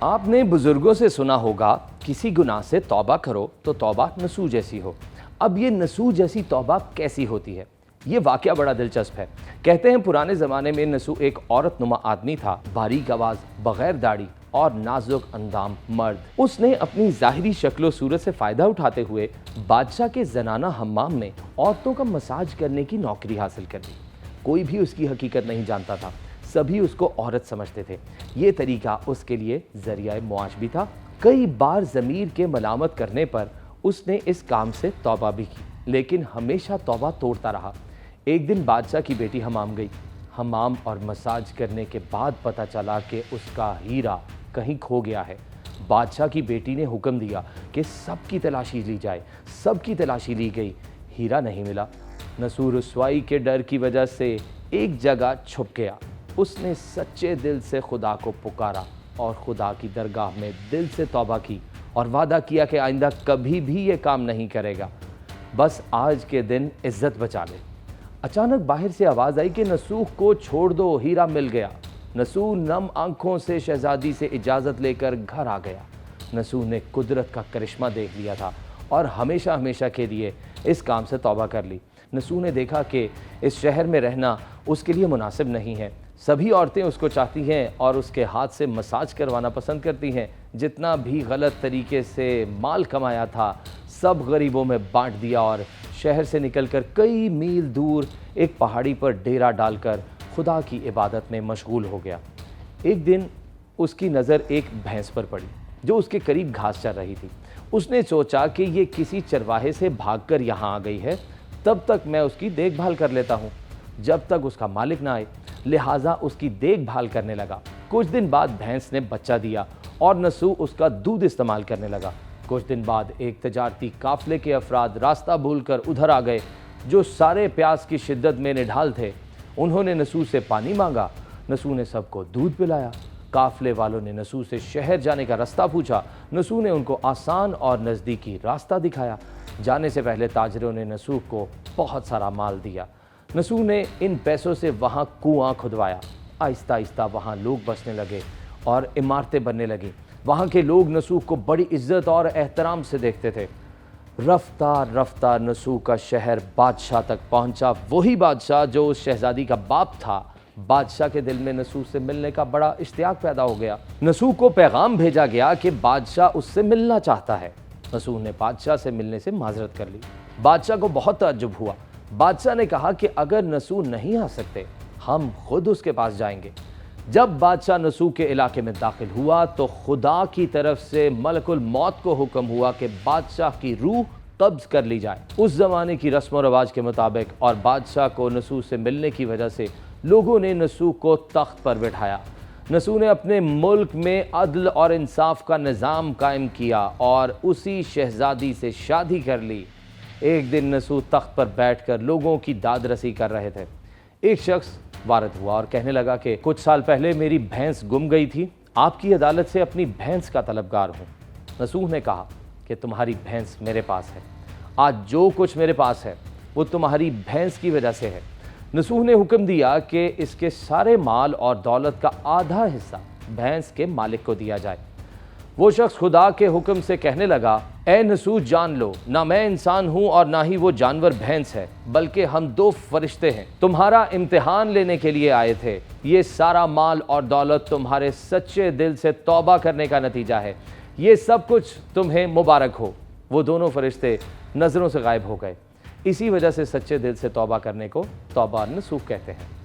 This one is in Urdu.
آپ نے بزرگوں سے سنا ہوگا کسی گناہ سے توبہ کرو تو توبہ نسو جیسی ہو۔ اب یہ نسو جیسی توبہ کیسی ہوتی ہے؟ یہ واقعہ بڑا دلچسپ ہے۔ کہتے ہیں پرانے زمانے میں نسو ایک عورت نما آدمی تھا، باریک آواز، بغیر داڑھی اور نازک اندام مرد۔ اس نے اپنی ظاہری شکل و صورت سے فائدہ اٹھاتے ہوئے بادشاہ کے زنانہ حمام میں عورتوں کا مساج کرنے کی نوکری حاصل کر لی۔ کوئی بھی اس کی حقیقت نہیں جانتا تھا، سبھی اس کو عورت سمجھتے تھے۔ یہ طریقہ اس کے لیے ذریعہ معاش بھی تھا۔ کئی بار ضمیر کے ملامت کرنے پر اس نے اس کام سے توبہ بھی کی، لیکن ہمیشہ توبہ توڑتا رہا۔ ایک دن بادشاہ کی بیٹی حمام گئی۔ حمام اور مساج کرنے کے بعد پتہ چلا کہ اس کا ہیرا کہیں کھو گیا ہے۔ بادشاہ کی بیٹی نے حکم دیا کہ سب کی تلاشی لی جائے۔ سب کی تلاشی لی گئی، ہیرا نہیں ملا۔ نسو رسوائی کے ڈر کی وجہ سے ایک جگہ چھپ گیا۔ اس نے سچے دل سے خدا کو پکارا اور خدا کی درگاہ میں دل سے توبہ کی اور وعدہ کیا کہ آئندہ کبھی بھی یہ کام نہیں کرے گا، بس آج کے دن عزت بچا لے۔ اچانک باہر سے آواز آئی کہ نسوح کو چھوڑ دو، ہیرا مل گیا۔ نسوح نم آنکھوں سے شہزادی سے اجازت لے کر گھر آ گیا۔ نسوح نے قدرت کا کرشمہ دیکھ لیا تھا اور ہمیشہ ہمیشہ کے لیے اس کام سے توبہ کر لی۔ نسوح نے دیکھا کہ اس شہر میں رہنا اس کے لیے مناسب نہیں ہے۔ سبھی عورتیں اس کو چاہتی ہیں اور اس کے ہاتھ سے مساج کروانا پسند کرتی ہیں۔ جتنا بھی غلط طریقے سے مال کمایا تھا سب غریبوں میں بانٹ دیا اور شہر سے نکل کر کئی میل دور ایک پہاڑی پر ڈیرا ڈال کر خدا کی عبادت میں مشغول ہو گیا۔ ایک دن اس کی نظر ایک بھینس پر پڑی جو اس کے قریب گھاس چر رہی تھی۔ اس نے سوچا کہ یہ کسی چرواہے سے بھاگ کر یہاں آ گئی ہے، تب تک میں اس کی دیکھ بھال کر لیتا ہوں جب تک اس کا مالک نہ آئے، لہٰذا اس کی دیکھ بھال کرنے لگا۔ کچھ دن بعد بھینس نے بچہ دیا اور نسوح اس کا دودھ استعمال کرنے لگا۔ کچھ دن بعد ایک تجارتی قافلے کے افراد راستہ بھول کر ادھر آ گئے جو سارے پیاس کی شدت میں نڈھال تھے۔ انہوں نے نسوح سے پانی مانگا۔ نسوح نے سب کو دودھ پلایا۔ قافلے والوں نے نسوح سے شہر جانے کا راستہ پوچھا۔ نسوح نے ان کو آسان اور نزدیکی راستہ دکھایا۔ جانے سے پہلے تاجروں نے نسوح کو بہت سارا مال دیا۔ نسوح نے ان پیسوں سے وہاں کنواں کھدوایا۔ آہستہ آہستہ وہاں لوگ بسنے لگے اور عمارتیں بننے لگیں۔ وہاں کے لوگ نسوح کو بڑی عزت اور احترام سے دیکھتے تھے۔ رفتہ رفتہ نسوح کا شہر بادشاہ تک پہنچا، وہی بادشاہ جو اس شہزادی کا باپ تھا۔ بادشاہ کے دل میں نسوح سے ملنے کا بڑا اشتیاق پیدا ہو گیا۔ نسوح کو پیغام بھیجا گیا کہ بادشاہ اس سے ملنا چاہتا ہے۔ نسوح نے بادشاہ سے ملنے سے معذرت کر لی۔ بادشاہ کو بہت تعجب ہوا۔ بادشاہ نے کہا کہ اگر نسوح نہیں آ سکتے ہم خود اس کے پاس جائیں گے۔ جب بادشاہ نسوح کے علاقے میں داخل ہوا تو خدا کی طرف سے ملک الموت کو حکم ہوا کہ بادشاہ کی روح قبض کر لی جائے۔ اس زمانے کی رسم و رواج کے مطابق اور بادشاہ کو نسوح سے ملنے کی وجہ سے لوگوں نے نسوح کو تخت پر بٹھایا۔ نسوح نے اپنے ملک میں عدل اور انصاف کا نظام قائم کیا اور اسی شہزادی سے شادی کر لی۔ ایک دن نسوح تخت پر بیٹھ کر لوگوں کی داد رسی کر رہے تھے۔ ایک شخص وارد ہوا اور کہنے لگا کہ کچھ سال پہلے میری بھینس گم گئی تھی، آپ کی عدالت سے اپنی بھینس کا طلبگار ہوں۔ نسوح نے کہا کہ تمہاری بھینس میرے پاس ہے، آج جو کچھ میرے پاس ہے وہ تمہاری بھینس کی وجہ سے ہے۔ نسوح نے حکم دیا کہ اس کے سارے مال اور دولت کا آدھا حصہ بھینس کے مالک کو دیا جائے۔ وہ شخص خدا کے حکم سے کہنے لگا، اے نسوح جان لو، نہ میں انسان ہوں اور نہ ہی وہ جانور بھینس ہے، بلکہ ہم دو فرشتے ہیں، تمہارا امتحان لینے کے لیے آئے تھے۔ یہ سارا مال اور دولت تمہارے سچے دل سے توبہ کرنے کا نتیجہ ہے، یہ سب کچھ تمہیں مبارک ہو۔ وہ دونوں فرشتے نظروں سے غائب ہو گئے۔ اسی وجہ سے سچے دل سے توبہ کرنے کو توبہ نسوح کہتے ہیں۔